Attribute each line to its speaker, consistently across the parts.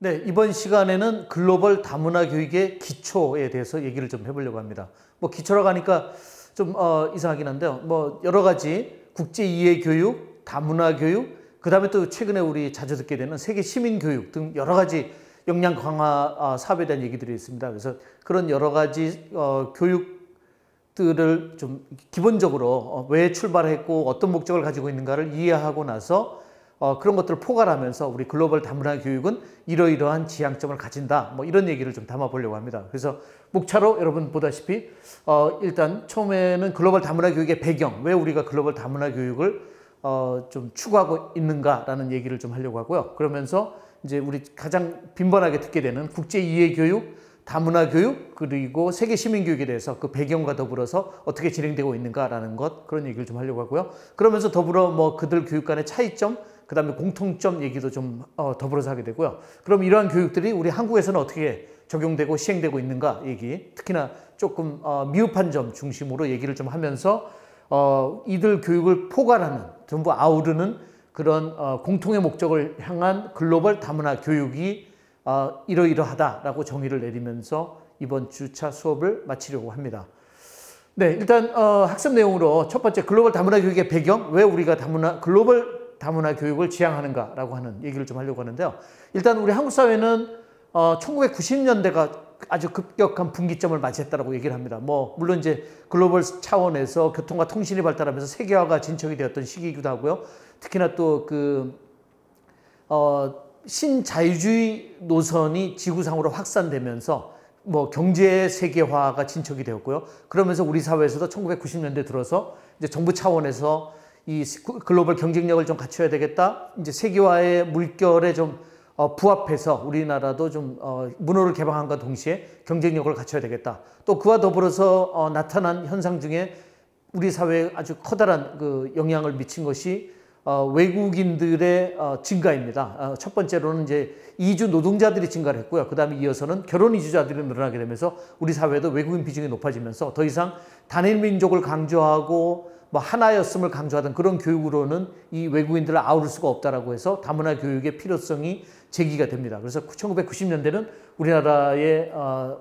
Speaker 1: 네, 이번 시간에는 글로벌 다문화 교육의 기초에 대해서 얘기를 좀 해보려고 합니다. 뭐 기초라고 하니까 좀 이상하긴 한데요. 뭐 여러 가지 국제 이해 교육, 다문화 교육, 그다음에 또 최근에 우리 자주 듣게 되는 세계 시민 교육 등 여러 가지 역량 강화 사업에 대한 얘기들이 있습니다. 그래서 그런 여러 가지 교육들을 좀 기본적으로 왜 출발했고 어떤 목적을 가지고 있는가를 이해하고 나서 그런 것들을 포괄하면서 우리 글로벌 다문화 교육은 이러이러한 지향점을 가진다. 뭐 이런 얘기를 좀 담아보려고 합니다. 그래서 목차로 여러분 보다시피 일단 처음에는 글로벌 다문화 교육의 배경, 왜 우리가 글로벌 다문화 교육을 좀 추구하고 있는가라는 얘기를 좀 하려고 하고요. 그러면서 이제 우리 가장 빈번하게 듣게 되는 국제 이해 교육, 다문화 교육, 그리고 세계 시민 교육에 대해서 그 배경과 더불어서 어떻게 진행되고 있는가라는 것, 그런 얘기를 좀 하려고 하고요. 그러면서 더불어 뭐 그들 교육 간의 차이점, 그 다음에 공통점 얘기도 좀 더불어서 하게 되고요. 그럼 이러한 교육들이 우리 한국에서는 어떻게 적용되고 시행되고 있는가 얘기, 특히나 조금 미흡한 점 중심으로 얘기를 좀 하면서 이들 교육을 포괄하는, 전부 아우르는 그런 공통의 목적을 향한 글로벌 다문화 교육이 이러이러하다라고 정의를 내리면서 이번 주차 수업을 마치려고 합니다. 네, 일단 학습 내용으로 첫 번째 글로벌 다문화 교육의 배경, 왜 우리가 글로벌 다문화 교육을 지향하는가라고 하는 얘기를 좀 하려고 하는데요. 일단 우리 한국 사회는 1990년대가 아주 급격한 분기점을 맞이했다라고 얘기를 합니다. 뭐 물론 이제 글로벌 차원에서 교통과 통신이 발달하면서 세계화가 진척이 되었던 시기이기도 하고요. 특히나 또 그 신자유주의 노선이 지구상으로 확산되면서 뭐 경제 세계화가 진척이 되었고요. 그러면서 우리 사회에서도 1990년대 들어서 이제 정부 차원에서 이 글로벌 경쟁력을 좀 갖춰야 되겠다. 이제 세계화의 물결에 좀 부합해서 우리나라도 좀 문호를 개방함과 동시에 경쟁력을 갖춰야 되겠다. 또 그와 더불어서 나타난 현상 중에 우리 사회에 아주 커다란 그 영향을 미친 것이 외국인들의 증가입니다. 첫 번째로는 이제 이주 노동자들이 증가를 했고요. 그 다음에 이어서는 결혼 이주자들이 늘어나게 되면서 우리 사회도 외국인 비중이 높아지면서 더 이상 단일 민족을 강조하고 뭐 하나였음을 강조하던 그런 교육으로는 이 외국인들을 아우를 수가 없다라고 해서 다문화 교육의 필요성이 제기가 됩니다. 그래서 1990년대는 우리나라의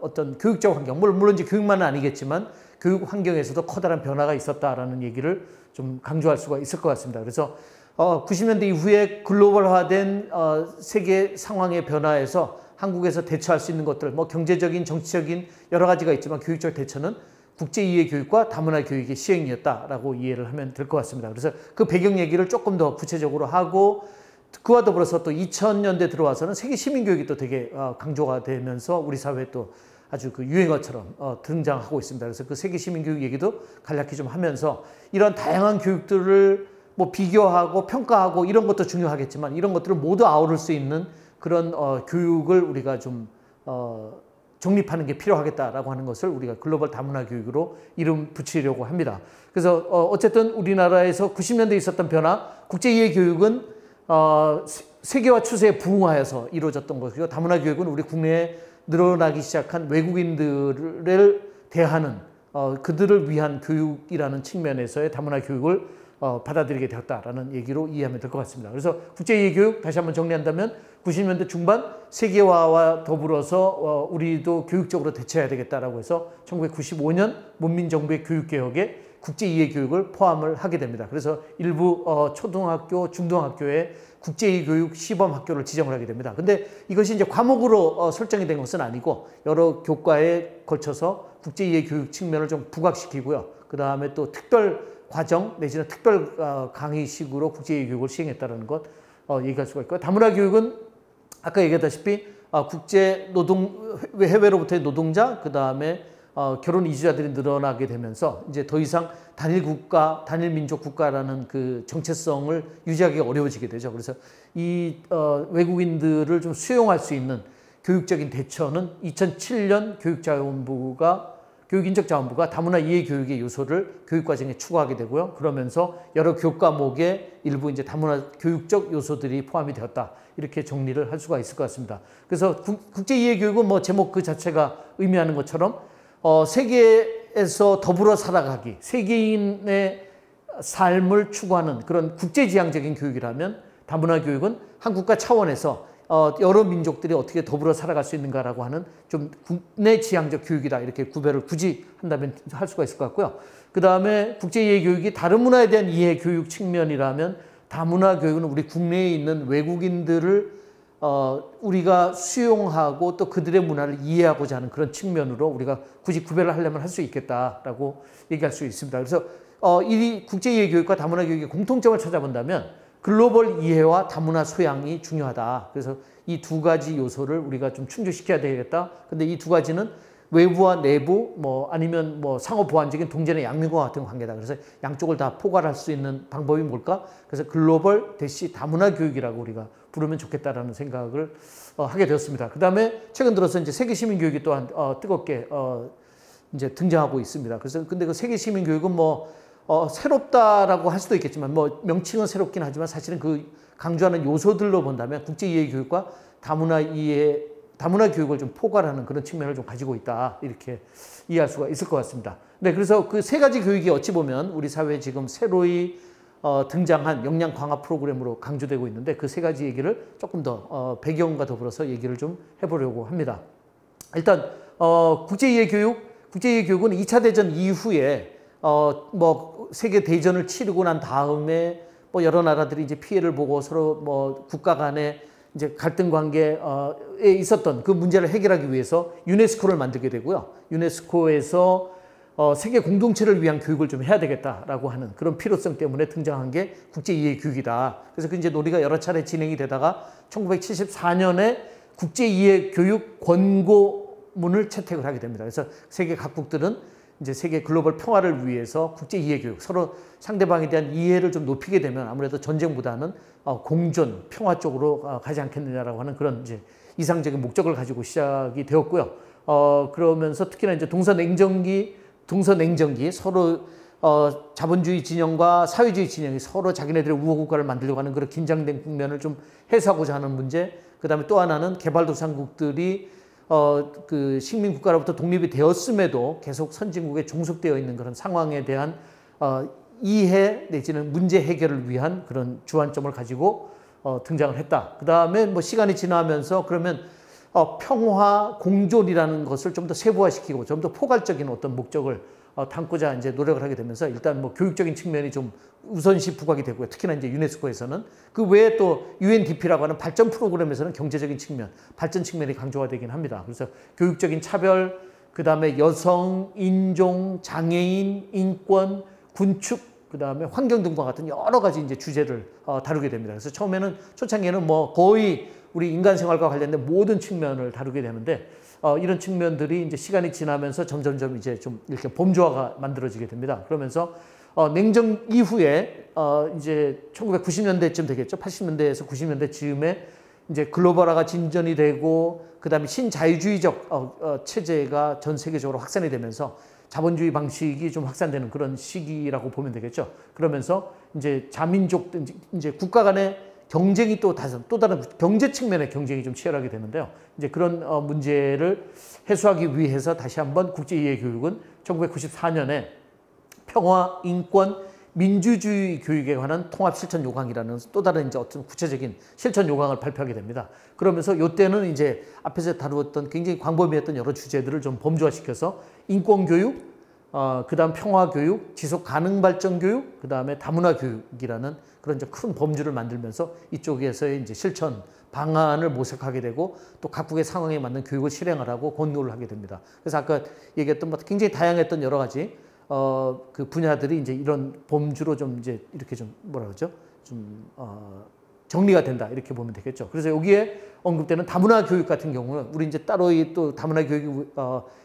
Speaker 1: 어떤 교육적 환경, 물론 이제 교육만은 아니겠지만 교육 환경에서도 커다란 변화가 있었다라는 얘기를 좀 강조할 수가 있을 것 같습니다. 그래서 90년대 이후에 글로벌화된 세계 상황의 변화에서 한국에서 대처할 수 있는 것들, 뭐 경제적인, 정치적인 여러 가지가 있지만 교육적 대처는 국제 이해 교육과 다문화 교육의 시행이었다라고 이해를 하면 될 것 같습니다. 그래서 그 배경 얘기를 조금 더 구체적으로 하고 그와 더불어서 또 2000년대 들어와서는 세계 시민 교육이 또 되게 강조가 되면서 우리 사회에 또 아주 그 유행어처럼 등장하고 있습니다. 그래서 그 세계 시민 교육 얘기도 간략히 좀 하면서 이런 다양한 교육들을 뭐 비교하고 평가하고 이런 것도 중요하겠지만 이런 것들을 모두 아우를 수 있는 그런 교육을 우리가 좀 정립하는 게 필요하겠다라고 하는 것을 우리가 글로벌 다문화 교육으로 이름 붙이려고 합니다. 그래서 어쨌든 우리나라에서 90년대에 있었던 변화, 국제이해 교육은 세계화 추세에 부응하여서 이루어졌던 것이고 다문화 교육은 우리 국내에 늘어나기 시작한 외국인들을 대하는 그들을 위한 교육이라는 측면에서의 다문화 교육을 받아들이게 되었다라는 얘기로 이해하면 될 것 같습니다. 그래서 국제이해 교육 다시 한번 정리한다면 90년대 중반 세계화와 더불어서 우리도 교육적으로 대처해야 되겠다라고 해서 1995년 문민정부의 교육개혁에 국제이해 교육을 포함을 하게 됩니다. 그래서 일부 초등학교, 중등학교에 국제이해 교육 시범학교를 지정을 하게 됩니다. 근데 이것이 이제 과목으로 설정이 된 것은 아니고 여러 교과에 걸쳐서 국제이해 교육 측면을 좀 부각시키고요. 그 다음에 또 특별 과정 내지는 특별 강의식으로 국제이해 교육을 시행했다는 것 얘기할 수가 있고요. 다문화 교육은 아까 얘기했다시피 국제 노동 해외로부터의 노동자 그 다음에 결혼 이주자들이 늘어나게 되면서 이제 더 이상 단일 국가, 단일 민족 국가라는 그 정체성을 유지하기가 어려워지게 되죠. 그래서 이 외국인들을 좀 수용할 수 있는 교육적인 대처는 2007년 교육인적자원부가 다문화 이해 교육의 요소를 교육과정에 추가하게 되고요. 그러면서 여러 교과목에 일부 이제 다문화 교육적 요소들이 포함이 되었다. 이렇게 정리를 할 수가 있을 것 같습니다. 그래서 국제 이해 교육은 뭐 제목 그 자체가 의미하는 것처럼 세계에서 더불어 살아가기, 세계인의 삶을 추구하는 그런 국제지향적인 교육이라면 다문화 교육은 한국과 차원에서 여러 민족들이 어떻게 더불어 살아갈 수 있는가라고 하는 좀 국내 지향적 교육이다. 이렇게 구별을 굳이 한다면 할 수가 있을 것 같고요. 그 다음에 국제이해 교육이 다른 문화에 대한 이해 교육 측면이라면 다문화 교육은 우리 국내에 있는 외국인들을 우리가 수용하고 또 그들의 문화를 이해하고자 하는 그런 측면으로 우리가 굳이 구별을 하려면 할 수 있겠다라고 얘기할 수 있습니다. 그래서 이 국제이해 교육과 다문화 교육의 공통점을 찾아본다면 글로벌 이해와 다문화 소양이 중요하다. 그래서 이 두 가지 요소를 우리가 좀 충족시켜야 되겠다. 근데 이 두 가지는 외부와 내부, 아니면 상호 보완적인 동전의 양면과 같은 관계다. 그래서 양쪽을 다 포괄할 수 있는 방법이 뭘까? 그래서 글로벌 대시 다문화 교육이라고 우리가 부르면 좋겠다라는 생각을 하게 되었습니다. 그 다음에 최근 들어서 이제 세계 시민 교육이 또한 뜨겁게 이제 등장하고 있습니다. 그래서 근데 그 세계 시민 교육은 새롭다라고 할 수도 있겠지만 명칭은 새롭긴 하지만 사실은 그 강조하는 요소들로 본다면 국제이해 교육과 다문화 교육을 좀 포괄하는 그런 측면을 좀 가지고 있다. 이렇게 이해할 수가 있을 것 같습니다. 네, 그래서 그 세 가지 교육이 어찌 보면 우리 사회에 지금 새로이 등장한 역량 강화 프로그램으로 강조되고 있는데 그 세 가지 얘기를 조금 더 배경과 더불어서 얘기를 좀 해보려고 합니다. 일단 국제이해 교육은 2차 대전 이후에 세계 대전을 치르고 난 다음에 여러 나라들이 이제 피해를 보고 서로 국가 간의 이제 갈등 관계에 있었던 그 문제를 해결하기 위해서 유네스코를 만들게 되고요. 유네스코에서 세계 공동체를 위한 교육을 좀 해야 되겠다라고 하는 그런 필요성 때문에 등장한 게 국제이해 교육이다. 그래서 그 이제 논의가 여러 차례 진행이 되다가 1974년에 국제이해 교육 권고문을 채택을 하게 됩니다. 그래서 세계 각국들은 이제 세계 글로벌 평화를 위해서 국제이해 교육, 서로 상대방에 대한 이해를 좀 높이게 되면 아무래도 전쟁보다는 공존, 평화 쪽으로 가지 않겠느냐라고 하는 그런 이제 이상적인 목적을 가지고 시작이 되었고요. 그러면서 특히나 이제 동서냉전기 서로 자본주의 진영과 사회주의 진영이 서로 자기네들의 우호국가를 만들려고 하는 그런 긴장된 국면을 좀 해소하고자 하는 문제. 그 다음에 또 하나는 개발도상국들이 그 식민국가로부터 독립이 되었음에도 계속 선진국에 종속되어 있는 그런 상황에 대한 이해 내지는 문제 해결을 위한 그런 주안점을 가지고 등장을 했다. 그 다음에 시간이 지나면서 그러면 평화 공존이라는 것을 좀 더 세부화시키고 좀 더 포괄적인 어떤 목적을 담고자 이제 노력을 하게 되면서 일단 교육적인 측면이 좀 우선시 부각이 되고요. 특히나 이제 유네스코에서는 그 외에 또 UNDP라고 하는 발전 프로그램에서는 경제적인 측면, 발전 측면이 강조가 되긴 합니다. 그래서 교육적인 차별, 그 다음에 여성, 인종, 장애인, 인권, 군축, 그 다음에 환경 등과 같은 여러 가지 이제 주제를 다루게 됩니다. 그래서 처음에는 초창기에는 거의 우리 인간 생활과 관련된 모든 측면을 다루게 되는데 이런 측면들이 이제 시간이 지나면서 점점점 이제 좀 이렇게 범주화가 만들어지게 됩니다. 그러면서 냉전 이후에 이제 1990년대쯤 되겠죠. 80년대에서 90년대 즈음에 이제 글로벌화가 진전이 되고 그다음에 신자유주의적 체제가 전 세계적으로 확산이 되면서 자본주의 방식이 좀 확산되는 그런 시기라고 보면 되겠죠. 그러면서 이제 자민족 이제 국가 간의 경쟁이 또 다른 경제 측면의 경쟁이 좀 치열하게 되는데요. 이제 그런 문제를 해소하기 위해서 다시 한번 국제이해 교육은 1994년에 평화, 인권, 민주주의 교육에 관한 통합 실천 요강이라는 또 다른 이제 어떤 구체적인 실천 요강을 발표하게 됩니다. 그러면서 이때는 이제 앞에서 다루었던 굉장히 광범위했던 여러 주제들을 좀 범주화시켜서 인권 교육, 그다음 평화 교육, 지속 가능 발전 교육, 그다음에 다문화 교육이라는 그런 이제 큰 범주를 만들면서 이쪽에서의 이제 실천 방안을 모색하게 되고 또 각국의 상황에 맞는 교육을 실행을 하고 권고를 하게 됩니다. 그래서 아까 얘기했던 굉장히 다양했던 여러 가지 그 분야들이 이제 이런 범주로 좀 이제 이렇게 좀 뭐라 그러죠? 좀 정리가 된다 이렇게 보면 되겠죠. 그래서 여기에 언급되는 다문화 교육 같은 경우는 우리 이제 따로 또 다문화 교육이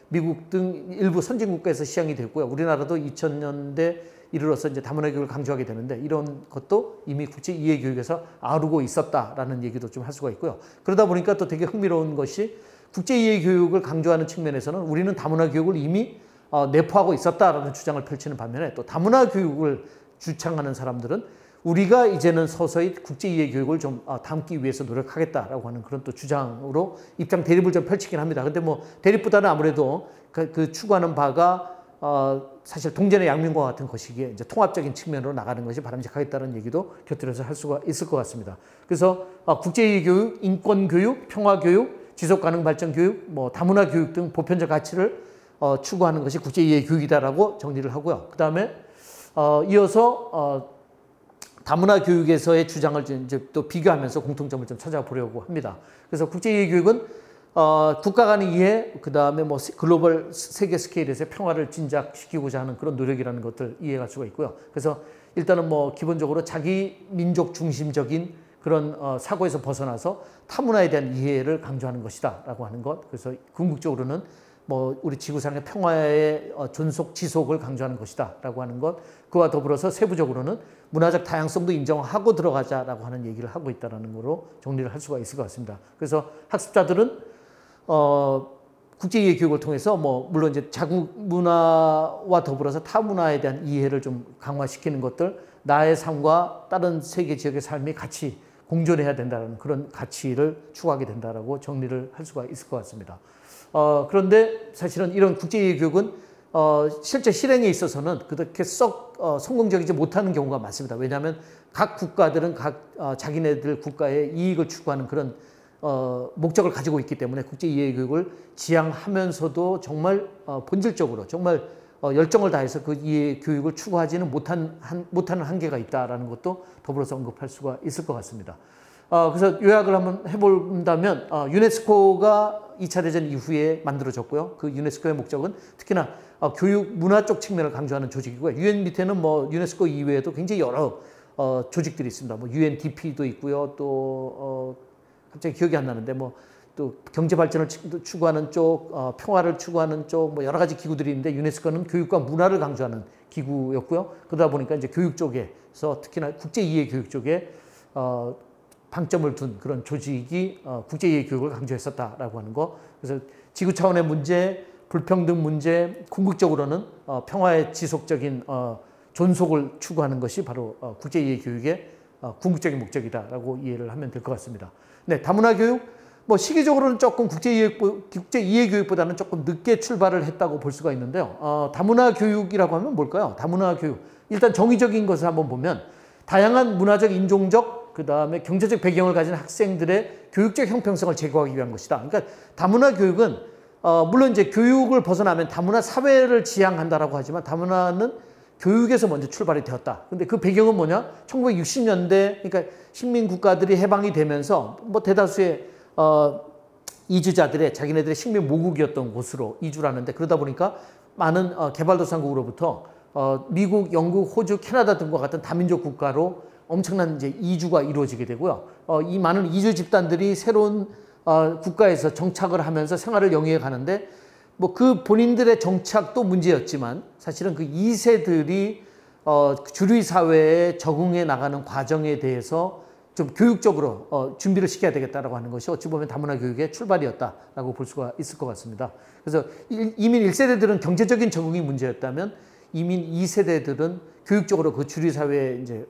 Speaker 1: 미국 등 일부 선진국가에서 시행이 됐고요. 우리나라도 2000년대 이르러서 이제 다문화 교육을 강조하게 되는데 이런 것도 이미 국제 이해 교육에서 아우르고 있었다라는 얘기도 좀 할 수가 있고요. 그러다 보니까 또 되게 흥미로운 것이 국제 이해 교육을 강조하는 측면에서는 우리는 다문화 교육을 이미 내포하고 있었다라는 주장을 펼치는 반면에 또 다문화 교육을 주창하는 사람들은 우리가 이제는 서서히 국제이해 교육을 좀 담기 위해서 노력하겠다라고 하는 그런 또 주장으로 입장 대립을 좀 펼치긴 합니다. 근데 대립보다는 아무래도 그 추구하는 바가 사실 동전의 양면과 같은 것이기에 이제 통합적인 측면으로 나가는 것이 바람직하겠다는 얘기도 곁들여서 할 수가 있을 것 같습니다. 그래서 국제이해 교육, 인권 교육, 평화 교육, 지속 가능 발전 교육, 뭐 다문화 교육 등 보편적 가치를 추구하는 것이 국제이해 교육이다라고 정리를 하고요. 그 다음에 이어서 다문화 교육에서의 주장을 이제 또 비교하면서 공통점을 좀 찾아보려고 합니다. 그래서 국제이해 교육은 국가 간의 이해, 그 다음에 뭐 글로벌 세계 스케일에서의 평화를 진작시키고자 하는 그런 노력이라는 것들 이해할 수가 있고요. 그래서 일단은 뭐 기본적으로 자기 민족 중심적인 그런 사고에서 벗어나서 타문화에 대한 이해를 강조하는 것이다라고 하는 것. 그래서 궁극적으로는 뭐 우리 지구상의 평화의 존속 지속을 강조하는 것이다라고 하는 것. 그와 더불어서 세부적으로는 문화적 다양성도 인정하고 들어가자라고 하는 얘기를 하고 있다는 거로 정리를 할 수가 있을 것 같습니다. 그래서 학습자들은 국제이해 교육을 통해서 뭐 물론 이제 자국 문화와 더불어서 타 문화에 대한 이해를 좀 강화시키는 것들, 나의 삶과 다른 세계 지역의 삶이 같이 공존해야 된다는 그런 가치를 추구하게 된다라고 정리를 할 수가 있을 것 같습니다. 그런데 사실은 이런 국제이해 교육은 실제 실행에 있어서는 그렇게 썩 성공적이지 못하는 경우가 많습니다. 왜냐하면 각 국가들은 각 자기네들 국가의 이익을 추구하는 그런 목적을 가지고 있기 때문에 국제이해 교육을 지향하면서도 정말 본질적으로 정말 열정을 다해서 그 이해 교육을 추구하지는 못하는 한계가 있다는 것도 더불어서 언급할 수가 있을 것 같습니다. 그래서 요약을 한번 해본다면 유네스코가 2차 대전 이후에 만들어졌고요. 그 유네스코의 목적은 특히나 교육 문화 쪽 측면을 강조하는 조직이고요. 유엔 밑에는 뭐 유네스코 이외에도 굉장히 여러 조직들이 있습니다. 뭐 UNDP도 있고요. 또 갑자기 기억이 안 나는데 뭐 또 경제 발전을 추구하는 쪽, 평화를 추구하는 쪽, 뭐 여러 가지 기구들이 있는데 유네스코는 교육과 문화를 강조하는 기구였고요. 그러다 보니까 이제 교육 쪽에서 특히나 국제이해 교육 쪽에 방점을 둔 그런 조직이 국제이해 교육을 강조했었다라고 하는 거. 그래서 지구 차원의 문제, 불평등 문제, 궁극적으로는 평화의 지속적인 존속을 추구하는 것이 바로 국제이해 교육의 궁극적인 목적이다라고 이해를 하면 될 것 같습니다. 네, 다문화 교육. 뭐 시기적으로는 조금 국제이해 교육보다는 조금 늦게 출발을 했다고 볼 수가 있는데요. 다문화 교육이라고 하면 뭘까요? 다문화 교육. 일단 정의적인 것을 한번 보면 다양한 문화적, 인종적, 그 다음에 경제적 배경을 가진 학생들의 교육적 형평성을 제고하기 위한 것이다. 그러니까 다문화 교육은 물론 이제 교육을 벗어나면 다문화 사회를 지향한다라고 하지만 다문화는 교육에서 먼저 출발이 되었다. 근데 그 배경은 뭐냐? 1960년대, 그러니까 식민 국가들이 해방이 되면서 뭐 대다수의 이주자들의 자기네들의 식민 모국이었던 곳으로 이주를 하는데 그러다 보니까 많은 개발도상국으로부터 미국, 영국, 호주, 캐나다 등과 같은 다민족 국가로 엄청난 이제 이주가 이루어지게 되고요. 이 많은 이주 집단들이 새로운 국가에서 정착을 하면서 생활을 영위해 가는데 뭐 그 본인들의 정착도 문제였지만 사실은 그 2세들이 주류 사회에 적응해 나가는 과정에 대해서 좀 교육적으로 준비를 시켜야 되겠다라고 하는 것이 어찌 보면 다문화 교육의 출발이었다라고 볼 수가 있을 것 같습니다. 그래서 이민 1세대들은 경제적인 적응이 문제였다면 이민 2세대들은 교육적으로 그 주류 사회에 이제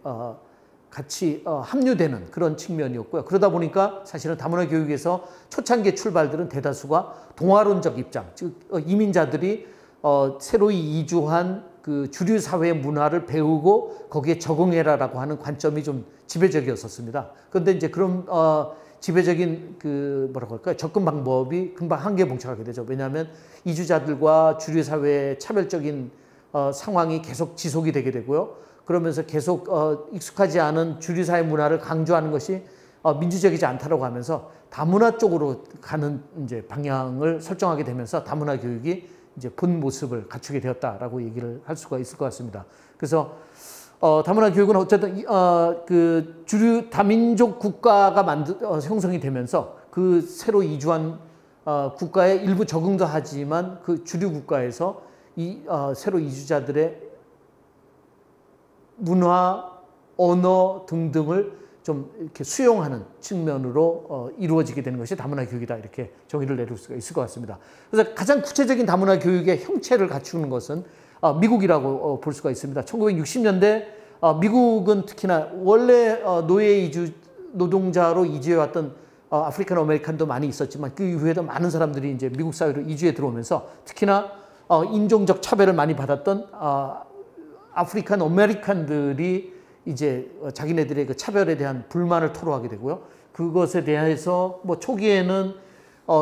Speaker 1: 같이 합류되는 그런 측면이었고요. 그러다 보니까 사실은 다문화 교육에서 초창기 출발들은 대다수가 동화론적 입장, 즉 이민자들이 새로이 이주한 그 주류 사회의 문화를 배우고 거기에 적응해라라고 하는 관점이 좀 지배적이었었습니다. 그런데 이제 그런 지배적인 그 뭐라고 할까요? 접근 방법이 금방 한계에 봉착하게 되죠. 왜냐하면 이주자들과 주류 사회의 차별적인 상황이 계속 지속이 되게 되고요. 그러면서 계속 익숙하지 않은 주류 사회 문화를 강조하는 것이 민주적이지 않다라고 하면서 다문화 쪽으로 가는 이제 방향을 설정하게 되면서 다문화 교육이 이제 본 모습을 갖추게 되었다라고 얘기를 할 수가 있을 것 같습니다. 그래서 다문화 교육은 어쨌든 그 주류 다민족 국가가 형성이 되면서 그 새로 이주한 국가에 일부 적응도 하지만 그 주류 국가에서 이 새로 이주자들의 문화, 언어 등등을 좀 이렇게 수용하는 측면으로 이루어지게 되는 것이 다문화 교육이다. 이렇게 정의를 내릴 수가 있을 것 같습니다. 그래서 가장 구체적인 다문화 교육의 형체를 갖추는 것은 미국이라고 볼 수가 있습니다. 1960년대 미국은 특히나 원래 노예 이주 노동자로 이주해왔던 아프리칸 아메리칸도 많이 있었지만 그 이후에도 많은 사람들이 이제 미국 사회로 이주해 들어오면서 특히나 인종적 차별을 많이 받았던 아프리칸 아메리칸들이 이제 자기네들의 그 차별에 대한 불만을 토로하게 되고요. 그것에 대해서 뭐 초기에는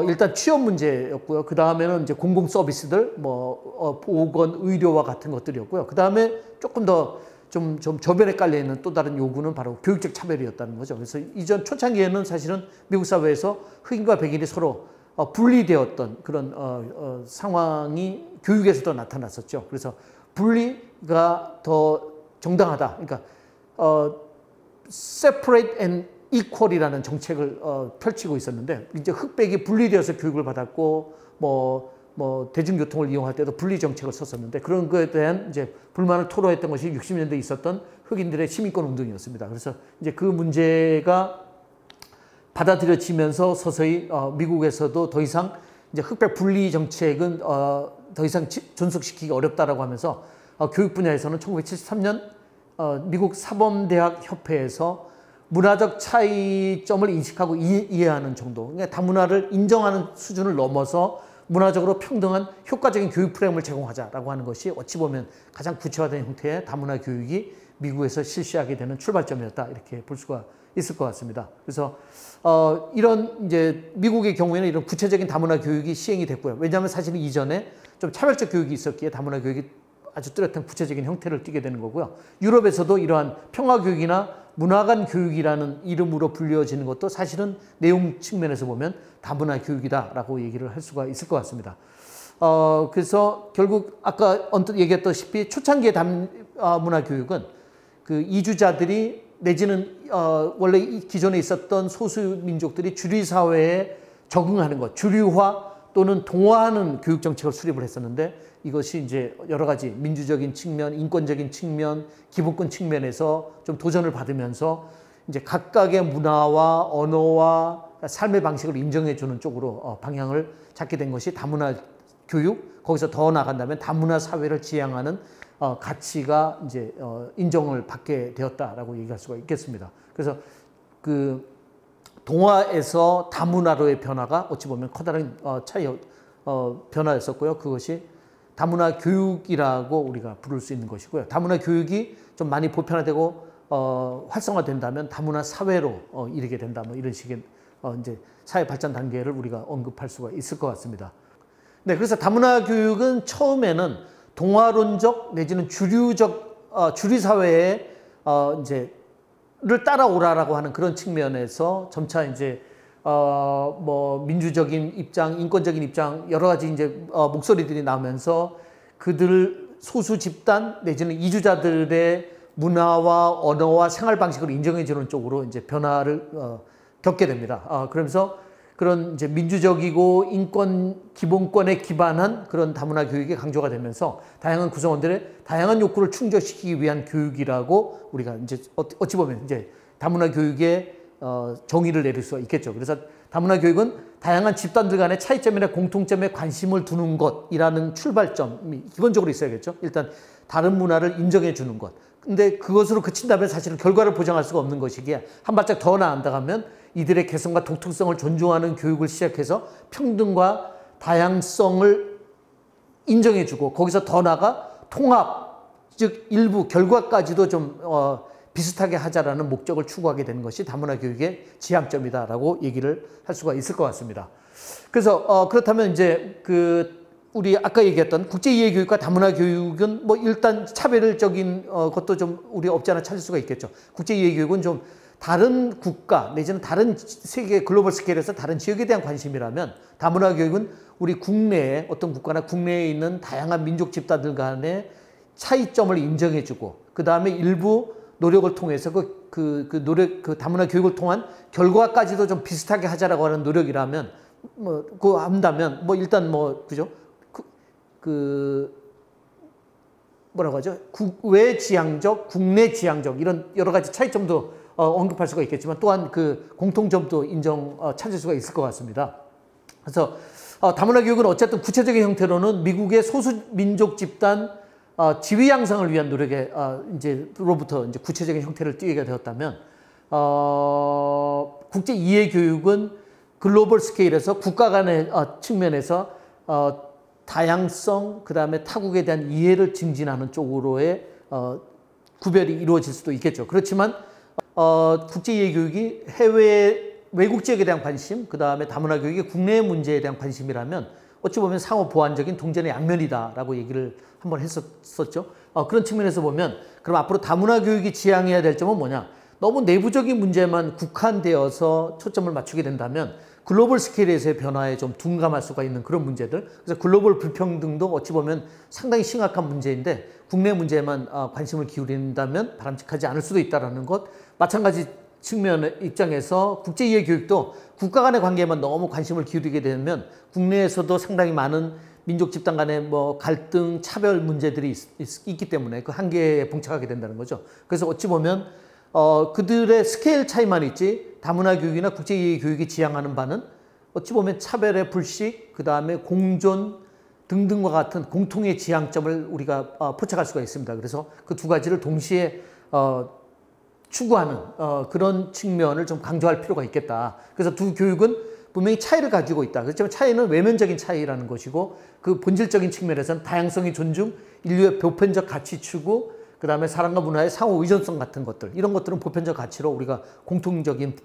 Speaker 1: 일단 취업 문제였고요. 그 다음에는 이제 공공 서비스들, 뭐 보건, 의료와 같은 것들이었고요. 그 다음에 조금 더 좀 저변에 깔려 있는 또 다른 요구는 바로 교육적 차별이었다는 거죠. 그래서 이전 초창기에는 사실은 미국 사회에서 흑인과 백인이 서로 분리되었던 그런 상황이 교육에서도 나타났었죠. 그래서 분리가 더 정당하다. 그러니까 separate and equal이라는 정책을 펼치고 있었는데 이제 흑백이 분리되어서 교육을 받았고 뭐 대중교통을 이용할 때도 분리 정책을 썼었는데 그런 거에 대한 이제 불만을 토로했던 것이 60년대에 있었던 흑인들의 시민권 운동이었습니다. 그래서 이제 그 문제가 받아들여지면서 서서히 미국에서도 더 이상 이제 흑백 분리 정책은 더 이상 존속시키기 어렵다라고 하면서 교육 분야에서는 1973년 미국 사범대학 협회에서 문화적 차이점을 인식하고 이해하는 정도, 그러니까 다문화를 인정하는 수준을 넘어서 문화적으로 평등한 효과적인 교육 프레임을 제공하자라고 하는 것이 어찌 보면 가장 구체화된 형태의 다문화 교육이 미국에서 실시하게 되는 출발점이었다 이렇게 볼 수가 있을 것 같습니다. 그래서 이런 이제 미국의 경우에는 이런 구체적인 다문화 교육이 시행이 됐고요. 왜냐하면 사실은 이전에 좀 차별적 교육이 있었기에 다문화 교육이 아주 뚜렷한 구체적인 형태를 띠게 되는 거고요. 유럽에서도 이러한 평화교육이나 문화간 교육이라는 이름으로 불려지는 것도 사실은 내용 측면에서 보면 다문화 교육이다라고 얘기를 할 수가 있을 것 같습니다. 그래서 결국 아까 언뜻 얘기했다시피 초창기의 다문화 교육은 그 이주자들이 내지는 원래 기존에 있었던 소수민족들이 주류 사회에 적응하는 것, 주류화 또는 동화하는 교육 정책을 수립을 했었는데 이것이 이제 여러 가지 민주적인 측면, 인권적인 측면, 기본권 측면에서 좀 도전을 받으면서 이제 각각의 문화와 언어와 삶의 방식을 인정해주는 쪽으로 방향을 잡게 된 것이 다문화 교육, 거기서 더 나간다면 다문화 사회를 지향하는 가치가 이제 인정을 받게 되었다라고 얘기할 수가 있겠습니다. 그래서 그 동화에서 다문화로의 변화가 어찌 보면 커다란 변화였었고요. 그것이 다문화 교육이라고 우리가 부를 수 있는 것이고요. 다문화 교육이 좀 많이 보편화되고 활성화된다면 다문화 사회로 이르게 된다. 뭐 이런 식의 이제 사회 발전 단계를 우리가 언급할 수가 있을 것 같습니다. 네, 그래서 다문화 교육은 처음에는 동화론적 내지는 주류적 주류 사회에 이제를 따라오라라고 하는 그런 측면에서 점차 이제 뭐 민주적인 입장, 인권적인 입장 여러 가지 이제 목소리들이 나오면서 그들 소수 집단 내지는 이주자들의 문화와 언어와 생활 방식을 인정해 주는 쪽으로 이제 변화를 겪게 됩니다. 그러면서 그런 이제 민주적이고 인권 기본권에 기반한 그런 다문화 교육이 강조가 되면서 다양한 구성원들의 다양한 욕구를 충족시키기 위한 교육이라고 우리가 이제 어찌 보면 이제 다문화 교육의 정의를 내릴 수가 있겠죠. 그래서 다문화 교육은 다양한 집단들 간의 차이점이나 공통점에 관심을 두는 것이라는 출발점이 기본적으로 있어야겠죠. 일단 다른 문화를 인정해 주는 것. 근데 그것으로 그친다면 사실은 결과를 보장할 수가 없는 것이기에 한 발짝 더 나아간다면 이들의 개성과 독특성을 존중하는 교육을 시작해서 평등과 다양성을 인정해 주고 거기서 더 나아가 통합, 즉 일부 결과까지도 좀 비슷하게 하자라는 목적을 추구하게 되는 것이 다문화 교육의 지향점이다라고 얘기를 할 수가 있을 것 같습니다. 그래서 그렇다면 이제 우리 아까 얘기했던 국제이해교육과 다문화 교육은 뭐 일단 차별적인 것도 좀 우리 없지 않아 찾을 수가 있겠죠. 국제이해교육은 좀 다른 국가 내지는 다른 세계 글로벌 스케일에서 다른 지역에 대한 관심이라면 다문화 교육은 우리 국내에 어떤 국가나 국내에 있는 다양한 민족 집단들 간의 차이점을 인정해주고 그 다음에 일부 노력을 통해서 그 다문화 교육을 통한 결과까지도 좀 비슷하게 하자라고 하는 노력이라면 그거 한다면 일단 그죠? 뭐라고 하죠? 국외 지향적, 국내 지향적 이런 여러 가지 차이점도 언급할 수가 있겠지만 또한 그 공통점도 찾을 수가 있을 것 같습니다. 그래서 다문화 교육은 어쨌든 구체적인 형태로는 미국의 소수민족 집단 지위 양성을 위한 노력에 로부터 이제 구체적인 형태를 띠게 되었다면 국제 이해 교육은 글로벌 스케일에서 국가 간의 측면에서 다양성, 그 다음에 타국에 대한 이해를 증진하는 쪽으로의 구별이 이루어질 수도 있겠죠. 그렇지만 국제이해 교육이 해외 외국 지역에 대한 관심, 그 다음에 다문화 교육이 국내 문제에 대한 관심이라면 어찌 보면 상호 보완적인 동전의 양면이다라고 얘기를 한번 했었죠. 그런 측면에서 보면 그럼 앞으로 다문화 교육이 지향해야 될 점은 뭐냐? 너무 내부적인 문제만 국한되어서 초점을 맞추게 된다면 글로벌 스케일에서의 변화에 좀 둔감할 수가 있는 그런 문제들. 그래서 글로벌 불평등도 어찌 보면 상당히 심각한 문제인데 국내 문제에만 관심을 기울인다면 바람직하지 않을 수도 있다는 것. 마찬가지 측면의 입장에서 국제이해 교육도 국가 간의 관계에만 너무 관심을 기울이게 되면 국내에서도 상당히 많은 민족 집단 간의 뭐 갈등, 차별 문제들이 있기 때문에 그 한계에 봉착하게 된다는 거죠. 그래서 어찌 보면 그들의 스케일 차이만 있지 다문화 교육이나 국제이해 교육이 지향하는 바는 어찌 보면 차별의 불식, 그 다음에 공존 등등과 같은 공통의 지향점을 우리가 포착할 수가 있습니다. 그래서 그 두 가지를 동시에 추구하는 그런 측면을 좀 강조할 필요가 있겠다. 그래서 두 교육은 분명히 차이를 가지고 있다. 그렇지만 차이는 외면적인 차이라는 것이고 그 본질적인 측면에서는 다양성의 존중, 인류의 보편적 가치 추구, 그 다음에 사람과 문화의 상호 의존성 같은 것들, 이런 것들은 보편적 가치로 우리가 공통적인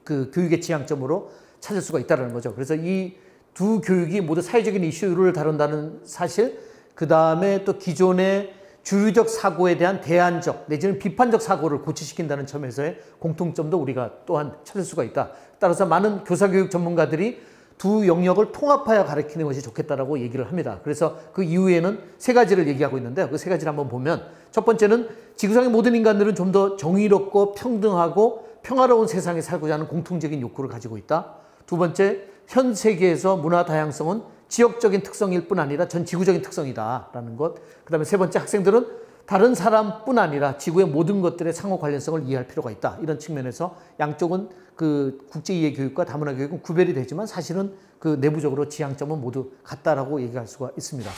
Speaker 1: 그 교육의 지향점으로 찾을 수가 있다는 거죠. 그래서 이 두 교육이 모두 사회적인 이슈를 다룬다는 사실, 그 다음에 또 기존의 주류적 사고에 대한 대안적 내지는 비판적 사고를 고취시킨다는 점에서의 공통점도 우리가 또한 찾을 수가 있다. 따라서 많은 교사교육 전문가들이 두 영역을 통합하여 가르치는 것이 좋겠다라고 얘기를 합니다. 그래서 그 이후에는 세 가지를 얘기하고 있는데요. 그 세 가지를 한번 보면 첫 번째는 지구상의 모든 인간들은 좀 더 정의롭고 평등하고 평화로운 세상에 살고자 하는 공통적인 욕구를 가지고 있다. 두 번째, 현 세계에서 문화 다양성은 지역적인 특성일 뿐 아니라 전 지구적인 특성이다라는 것. 그 다음에 세 번째, 학생들은 다른 사람뿐 아니라 지구의 모든 것들의 상호 관련성을 이해할 필요가 있다. 이런 측면에서 양쪽은 그 국제이해 교육과 다문화 교육은 구별이 되지만 사실은 그 내부적으로 지향점은 모두 같다라고 얘기할 수가 있습니다.